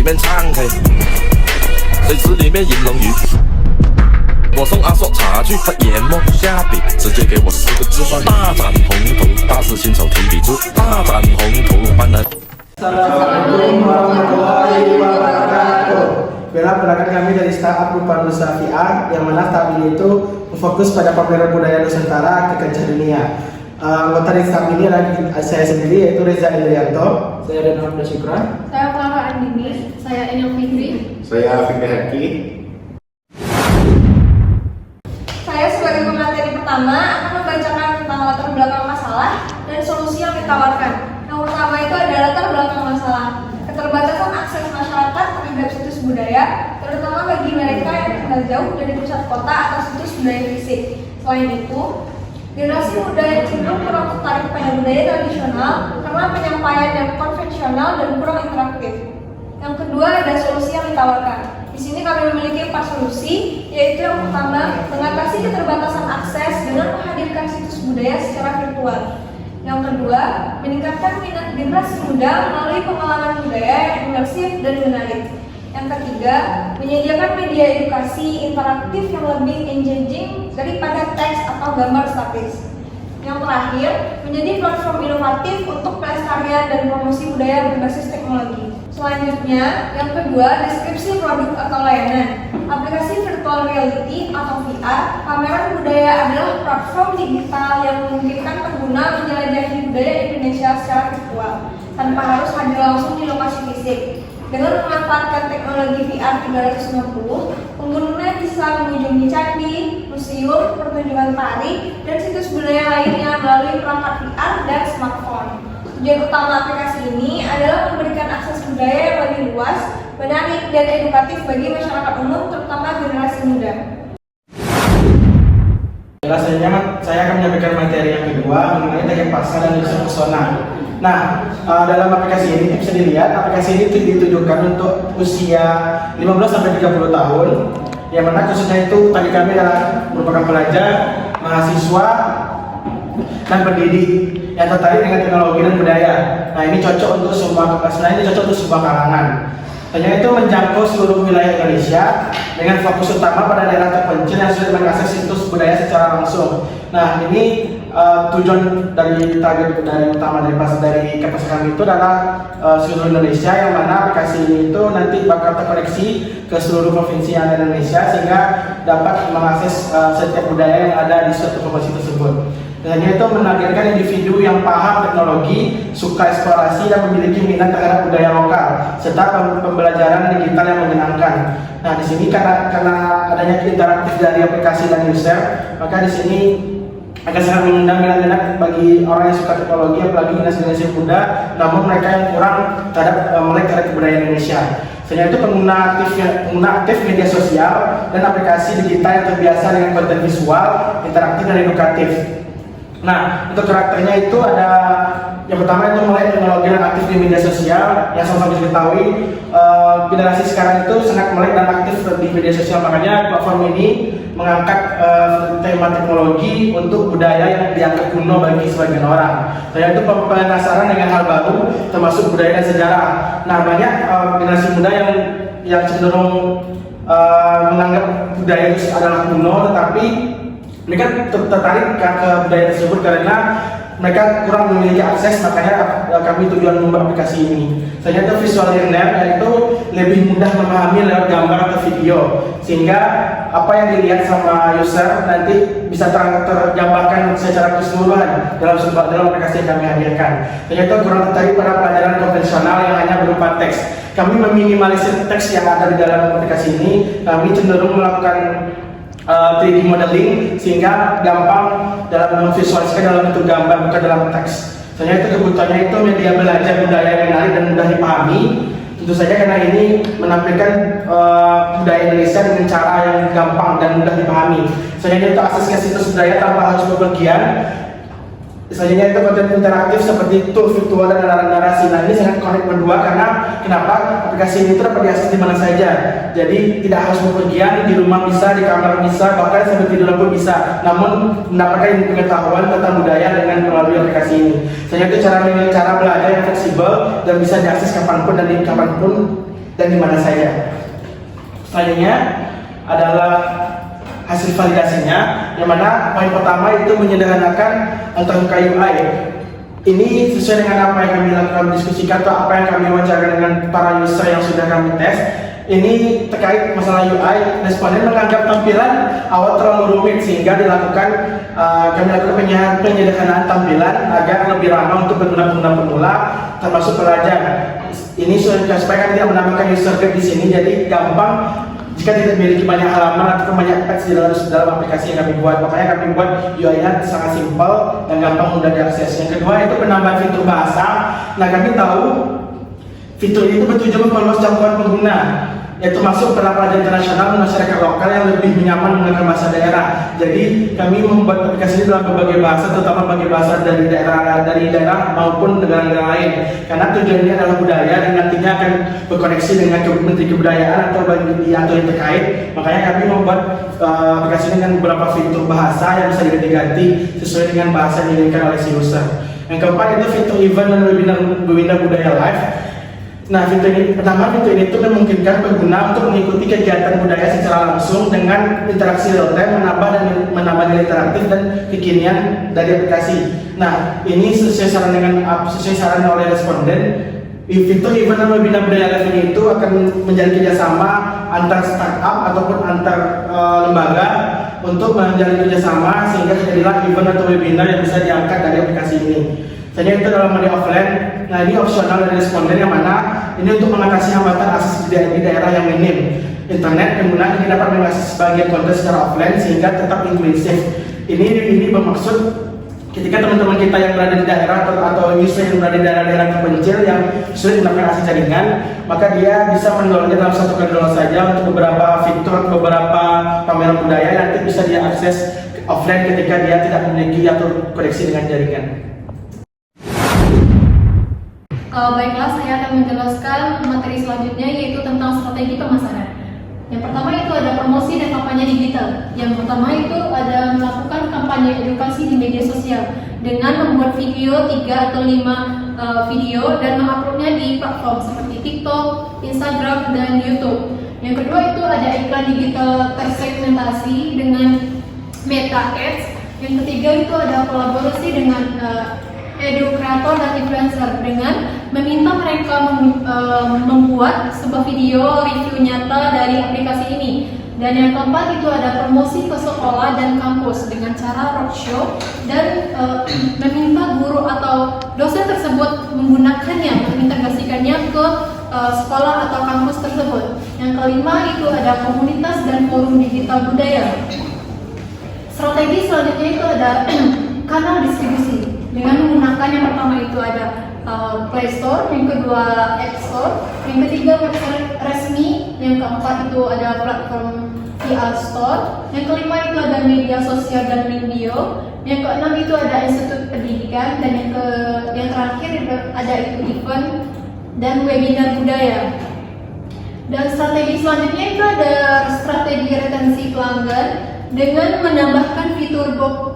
面敞开，水池里面饮龙鱼。我送阿硕茶具，他研磨下笔，直接给我4个字：大展宏图，大事亲手提笔出，大展宏图，搬来。 Assalamualaikum warahmatullahi wabarakatuh. Bella berangkat kami dari startup Rupa Nusa VR, yang mana startup ini itu fokus pada pameran budaya Nusantara ke kancah dunia. Anggota dari startup ini adalah saya sendiri, yaitu Reza Indrianto. Saya Renald Syukran. Saya Clara Andini. Saya Enil Fikri. Saya Fikri Haki. Saya sebagai pemateri pertama akan membacakan tentang latar belakang masalah dan solusi yang ditawarkan. Yang pertama itu adalah latar belakang masalah. Keterbatasan akses masyarakat terhadap situs budaya, terutama bagi mereka yang tinggal jauh dari pusat kota atau situs budaya fisik. Selain itu, generasi muda yang cenderung kurang tertarik pada budaya tradisional karena penyampaian yang konvensional dan kurang interaktif. Yang kedua ada solusi yang ditawarkan. Di sini kami memiliki 4 solusi, yaitu yang pertama, mengatasi keterbatasan akses dengan menghadirkan situs budaya secara virtual. Yang kedua, meningkatkan minat generasi muda melalui pengalaman budaya yang imersif dan menarik. Yang ketiga, menyediakan media edukasi interaktif yang lebih engaging daripada teks atau gambar statis. Yang terakhir, menjadi platform inovatif untuk pelestarian dan promosi budaya berbasis teknologi. Selanjutnya, yang kedua, deskripsi produk atau layanan. Aplikasi virtual reality atau VR, pameran budaya adalah platform digital yang memungkinkan pengguna menjelajahi budaya Indonesia secara virtual, tanpa harus hadir langsung di lokasi fisik. Dengan memanfaatkan teknologi VR 360, pengguna bisa mengunjungi candi, museum, pertunjukan tari, dan situs budaya lainnya melalui perangkat VR dan smartphone. Tujuan utama aplikasi ini adalah memberikan akses budaya yang lebih luas, menarik, dan edukatif bagi masyarakat umum, terutama generasi muda. Selanjutnya saya akan menyampaikan materi yang kedua mengenai tagihan pasar dan user persona. Nah, dalam aplikasi ini bisa dilihat aplikasi ini ditujukan untuk usia 15-30 tahun, yang mana khususnya itu tadi kami adalah merupakan pelajar, mahasiswa, dan pendidik yang tertarik dengan teknologi dan budaya. Nah, ini cocok untuk semua kalangan. Ternyata itu menjangkau seluruh wilayah Indonesia dengan fokus utama pada daerah terpencil yang sulit mengakses situs budaya secara langsung. Nah, ini tujuan dari target utama dari kapasitas kami itu adalah seluruh Indonesia, yang mana aplikasi ini itu nanti bakal terkoneksi ke seluruh provinsi yang ada di Indonesia sehingga dapat mengakses setiap budaya yang ada di suatu provinsi tersebut. Hanya itu menargetkan individu yang paham teknologi, suka eksplorasi, dan memiliki minat terhadap budaya lokal, serta pembelajaran digital yang menyenangkan. Nah, di sini karena adanya interaktif dari aplikasi dan user, maka di sini akan sangat mengundang minat bagi orang yang suka teknologi, apalagi generasi muda, namun mereka yang kurang melek terhadap budaya Indonesia. Selain itu pengguna aktif media sosial dan aplikasi digital yang terbiasa dengan konten visual, interaktif, dan edukatif. Nah, untuk karakternya itu ada yang pertama itu mulai teknologi dan aktif di media sosial, yang sama-sama diketahui generasi sekarang itu sangat melek dan aktif di media sosial, makanya platform ini mengangkat tema teknologi untuk budaya yang dianggap kuno bagi sebagian orang. Saya itu penasaran dengan hal baru termasuk budaya dan sejarah. Nah, banyak generasi muda yang cenderung menganggap budaya itu adalah kuno, tetapi mereka tertarik ke budaya tersebut karena mereka kurang memiliki akses, makanya kami tujuan membuat aplikasi ini. Saya itu visual learner, yaitu lebih mudah memahami lewat gambar atau video, sehingga apa yang dilihat sama user nanti bisa tergambarkan secara keseluruhan dalam aplikasi yang kami hadirkan. Saya itu kurang tertarik pada pelajaran konvensional yang hanya berupa teks. Kami meminimalisir teks yang ada di dalam aplikasi ini. Kami cenderung melakukan 3D modeling sehingga gampang dalam memvisualisasikan dalam bentuk gambar, bukan dalam teks. Soalnya itu kebutuhannya itu media belajar budaya yang menarik dan mudah dipahami. Tentu saja karena ini menampilkan budaya Indonesia dengan cara yang gampang dan mudah dipahami. Soalnya itu akses ke situs budaya tanpa harus bepergian. Selanjutnya itu konten interaktif seperti tour virtual dan narasi. Nah, ini sangat connect berdua karena kenapa aplikasi ini dapat diakses di mana saja. Jadi tidak harus bepergian, di rumah bisa, di kamar bisa, bahkan sambil tidur pun bisa. Namun mendapatkan pengetahuan tentang budaya dengan melalui aplikasi ini. Selanjutnya itu cara belajar yang fleksibel dan bisa diakses kapanpun dan di kapanpun dan di mana saja. Selanjutnya adalah hasil validasinya, yang mana poin pertama itu menyederhanakan terbuka UI. Ini sesuai dengan apa yang kami lakukan diskusikan atau apa yang kami wajarkan dengan para user yang sudah kami tes. Ini terkait masalah UI, responden menganggap tampilan awal terlalu rumit sehingga kami lakukan penyederhanaan tampilan agar lebih ramah untuk pengguna-pengguna pemula termasuk pelajar. Ini supaya tidak menambahkan user guide di sini, jadi gampang jika tidak memiliki banyak halaman atau banyak teks di dalam aplikasi yang kami buat. Makanya kami buat UI-nya sangat simpel dan gampang mudah diakses. Yang kedua itu penambahan fitur bahasa. Nah, kami tahu fitur itu bertujuan memperluas jangkauan pengguna, yaitu masuk pada pelajar internasional dan masyarakat lokal yang lebih nyaman menggunakan bahasa daerah. Jadi kami membuat aplikasi ini dalam berbagai bahasa, terutama bagi bahasa dari daerah maupun negara-negara lain. Karena tujuannya adalah budaya dan nantinya akan berkoneksi dengan Menteri Kebudayaan atau yang terkait. Makanya kami membuat aplikasi ini dengan beberapa fitur bahasa yang bisa diganti sesuai dengan bahasa yang diinginkan oleh si user. Yang keempat itu fitur event dan webinar budaya live. Nah, fitur ini itu memungkinkan pengguna untuk mengikuti kegiatan budaya secara langsung dengan interaksi real time, menambah nilai interaktif dan kekinian dari aplikasi. Nah, ini sesuai saran oleh responden. Fitur event dan webinar budaya live ini itu akan menjadi kerjasama antar startup ataupun antar lembaga untuk menjalin kerjasama sehingga terjadilah event atau webinar yang bisa diangkat dari aplikasi ini. Selanjutnya itu dalam mode offline. Nah, ini opsional dari responden yang mana ini untuk mengatasi hambatan akses di daerah yang minim internet. Pengguna ini dapat mengakses sebagian konten secara offline sehingga tetap inklusif. Ini bermaksud ketika teman-teman kita yang berada di daerah atau user yang berada di daerah-daerah terpencil yang sulit mendapatkan akses jaringan, maka dia bisa mendownloadnya dalam satu kali download saja untuk beberapa fitur, beberapa pameran budaya yang nanti bisa dia akses offline ketika dia tidak memiliki atau koneksi dengan jaringan. Baiklah, saya akan menjelaskan materi selanjutnya, yaitu tentang strategi pemasaran. Yang pertama itu ada promosi dan kampanye digital. Yang pertama itu ada melakukan kampanye edukasi di media sosial dengan membuat video 3 atau 5 video dan menguploadnya di platform seperti TikTok, Instagram, dan YouTube. Yang kedua itu ada iklan digital tersegmentasi dengan Meta Ads. Yang ketiga itu ada kolaborasi dengan edukator dan influencer dengan meminta mereka membuat sebuah video review nyata dari aplikasi ini. Dan yang keempat itu ada promosi ke sekolah dan kampus dengan cara roadshow dan meminta guru atau dosen tersebut menggunakannya, mengintegrasikannya ke sekolah atau kampus tersebut. Yang kelima itu ada komunitas dan forum digital budaya. Strategi selanjutnya itu ada kanal distribusi dengan menggunakan yang pertama itu ada Play Store, yang kedua App Store, yang ketiga website resmi, yang keempat itu ada platform VR Store, yang kelima itu ada media sosial dan video, yang keenam itu ada institut pendidikan, dan yang terakhir ada itu event dan webinar budaya. Dan strategi selanjutnya itu ada strategi retensi pelanggan dengan menambahkan fitur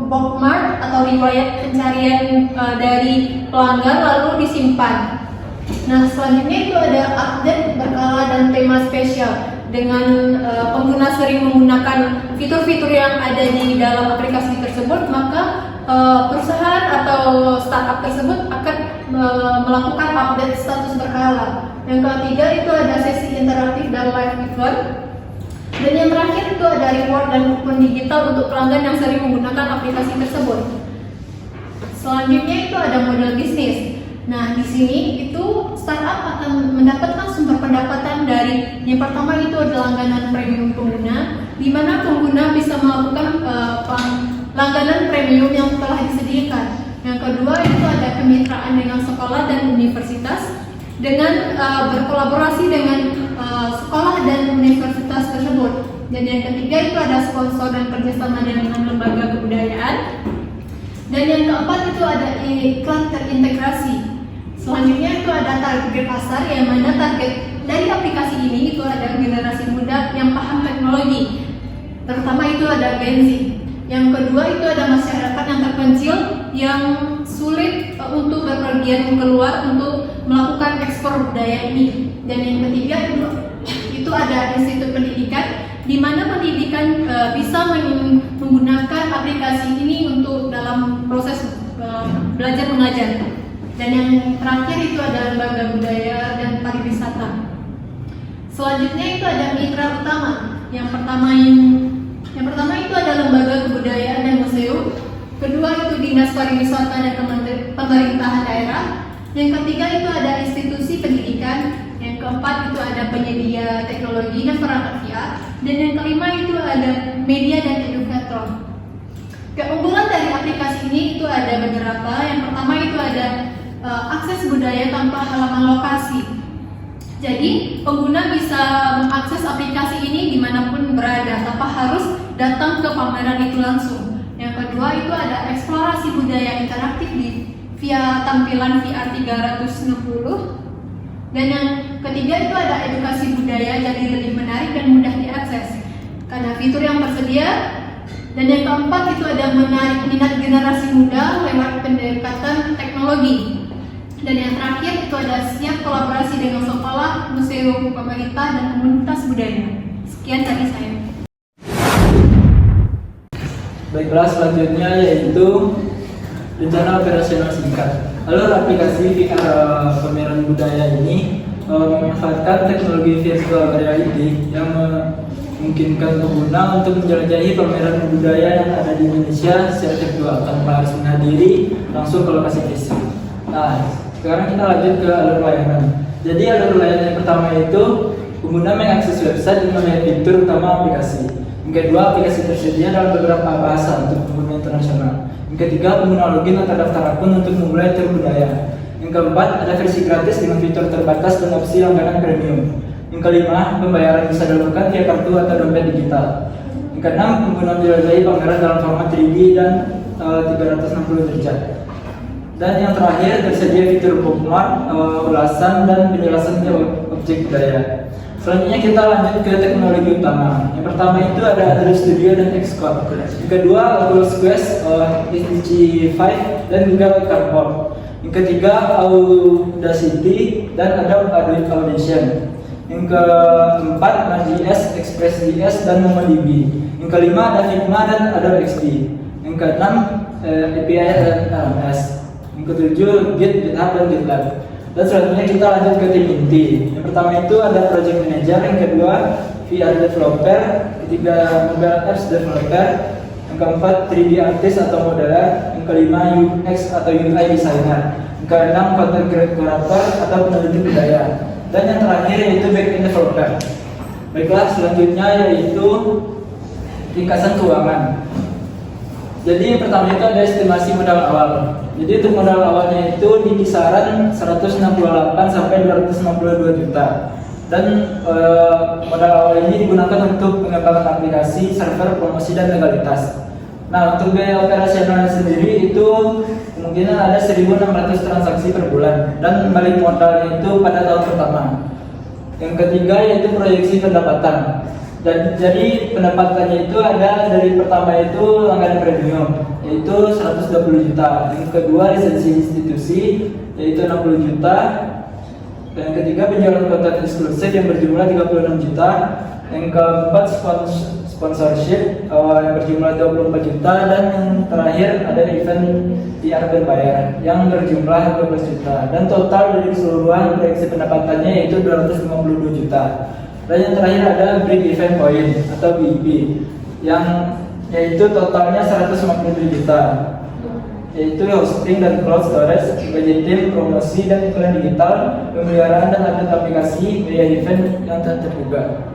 bookmark atau riwayat pencarian dari pelanggan lalu disimpan. Nah, selanjutnya itu ada update berkala dan tema spesial. Dengan pengguna sering menggunakan fitur-fitur yang ada di dalam aplikasi tersebut, maka perusahaan atau startup tersebut akan melakukan update status berkala. Yang ketiga itu ada sesi interaktif dan live event. Dan yang terakhir itu ada reward dan kupon digital untuk pelanggan yang sering menggunakan aplikasi tersebut. Selanjutnya itu ada model bisnis. Nah, di sini itu startup akan mendapatkan sumber pendapatan dari yang pertama itu adalah langganan premium pengguna, di mana pengguna bisa melakukan langganan premium yang telah disediakan. Yang kedua itu ada kemitraan dengan sekolah dan universitas dengan berkolaborasi dengan sekolah dan universitas tersebut. Dan yang ketiga itu ada sponsor dan kerjasama dengan lembaga kebudayaan. Dan yang keempat itu ada iklan terintegrasi. Selanjutnya itu ada target pasar, yang mana target dari aplikasi ini itu ada generasi muda yang paham teknologi, terutama itu ada Gen Z. Yang kedua itu ada masyarakat yang terpencil yang sulit untuk berpergian keluar untuk melakukan ekspor budaya ini. Dan yang ketiga itu ada institut pendidikan, di mana pendidikan bisa menggunakan aplikasi ini untuk dalam proses belajar mengajar. Dan yang terakhir itu ada lembaga budaya dan pariwisata. Selanjutnya itu ada mitra utama. Yang pertama itu ada lembaga kebudayaan dan museum. Kedua itu dinas pariwisata dan pemerintahan daerah. Yang ketiga itu ada institusi pendidikan. Yang keempat itu ada penyedia teknologi dan perangkat VR. Dan yang kelima itu ada media dan edukator. Keunggulan dari aplikasi ini itu ada beberapa. Yang pertama itu ada akses budaya tanpa halaman lokasi. Jadi pengguna bisa mengakses aplikasi ini dimanapun berada tanpa harus datang ke pameran itu langsung. Yang kedua itu ada eksplorasi budaya interaktif via tampilan VR 360. Dan yang ketiga itu ada edukasi budaya jadi lebih menarik dan mudah diakses karena fitur yang tersedia. Dan yang keempat itu ada menarik minat generasi muda lewat pendekatan teknologi. Dan yang terakhir itu ada siap kolaborasi dengan sekolah, museum, pemerintah, dan komunitas budaya. Sekian dari saya. Baiklah, selanjutnya yaitu rencana operasional singkat. Alur aplikasi pameran budaya ini memanfaatkan teknologi virtual reality yang memungkinkan pengguna untuk menjelajahi pameran budaya yang ada di Indonesia secara virtual tanpa harus menghadiri langsung ke lokasi fisik. Nah, sekarang kita lanjut ke alur layanan. Jadi alur layanan yang pertama itu pengguna mengakses website dan melihat fitur utama aplikasi. Yang kedua, aplikasi tersedia dalam beberapa bahasa untuk pengguna internasional. Yang ketiga, pengguna login atau daftar akun untuk memulai tur budaya. Yang keempat, ada versi gratis dengan fitur terbatas dan opsi langganan premium. Yang kelima, pembayaran bisa dilakukan via kartu atau dompet digital. Yang keenam, pengguna menjelajahi pameran dalam format 3D dan 360 derajat. Dan yang terakhir, tersedia fitur bookmark, ulasan, dan penjelasan objek budaya. Selanjutnya kita lanjut ke teknologi utama. Yang pertama itu ada Android Studio dan Xcode. Yang kedua, Oculus Quest, HTC Vive, dan juga Cardboard. Yang ketiga, Audacity dan Adobe Audition. Yang keempat, Node.js, Express.js, dan MongoDB. Yang kelima, ada Figma dan Adobe XD. Yang keenam, API dan LMS. Yang ketujuh, Git, GitHub, dan GitLab. Dan selanjutnya kita lanjut ke tim inti. Yang pertama itu ada Project Manager, yang kedua VR Developer, ketiga Mobile Apps Developer, yang keempat 3D Artist atau modeler, yang kelima UX atau UI Designer, yang keenam Content Creator atau peneliti budaya, dan yang terakhir yaitu Backend Developer. Baiklah, selanjutnya yaitu ringkasan keuangan. Jadi yang pertama itu ada estimasi modal awal. Jadi untuk modal awalnya itu di kisaran 168 sampai 252 juta. Dan modal awal ini digunakan untuk pengembangan aplikasi, server, promosi, dan legalitas. Nah, untuk biaya operasional sendiri itu kemungkinan ada 1.600 transaksi per bulan dan balik modalnya itu pada tahun pertama. Yang ketiga yaitu proyeksi pendapatan. Dan jadi pendapatannya itu ada dari pertama itu langganan premium yaitu 120 juta. Yang kedua lisensi institusi yaitu 60 juta. Dan yang ketiga penjualan konten eksklusif yang berjumlah 36 juta. Yang keempat sponsorship yang berjumlah 24 juta. Dan yang terakhir ada event PR berbayar yang berjumlah 12 juta. Dan total dari keseluruhan proyeksi pendapatannya yaitu 252 juta. Dan yang terakhir ada Break Event Point atau BIP yang yaitu totalnya 157 juta, yaitu hosting dan cloud storage, budgeting, promosi dan iklan digital, pemeliharaan dan update aplikasi, biaya event yang terduga.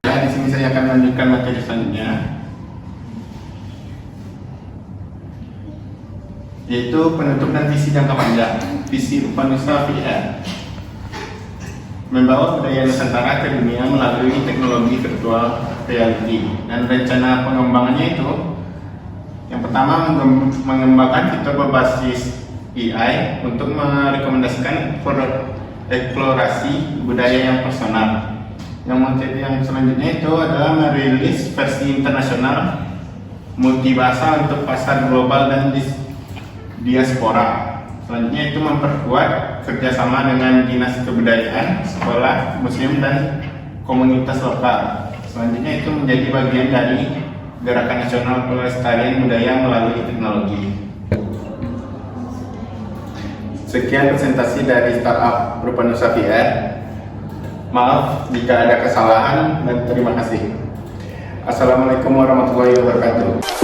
Nah, di sini saya akan melanjutkan materi selanjutnya, yaitu penutup dan visi jangka panjang, visi Upanusa VR. Membawa budaya Nusantara ke dunia melalui teknologi virtual reality, dan rencana pengembangannya itu yang pertama mengembangkan fitur berbasis AI untuk merekomendasikan eksplorasi budaya yang personal. Yang selanjutnya itu adalah merilis versi internasional multibahasa untuk pasar global dan diaspora. Selanjutnya itu yaitu memperkuat kerjasama dengan dinas kebudayaan, sekolah, museum, dan komunitas lokal. Selanjutnya itu menjadi bagian dari Gerakan Nasional Pelestarian Budaya melalui Teknologi. Sekian presentasi dari startup Rupanusa VR. Maaf jika ada kesalahan dan terima kasih. Assalamualaikum warahmatullahi wabarakatuh.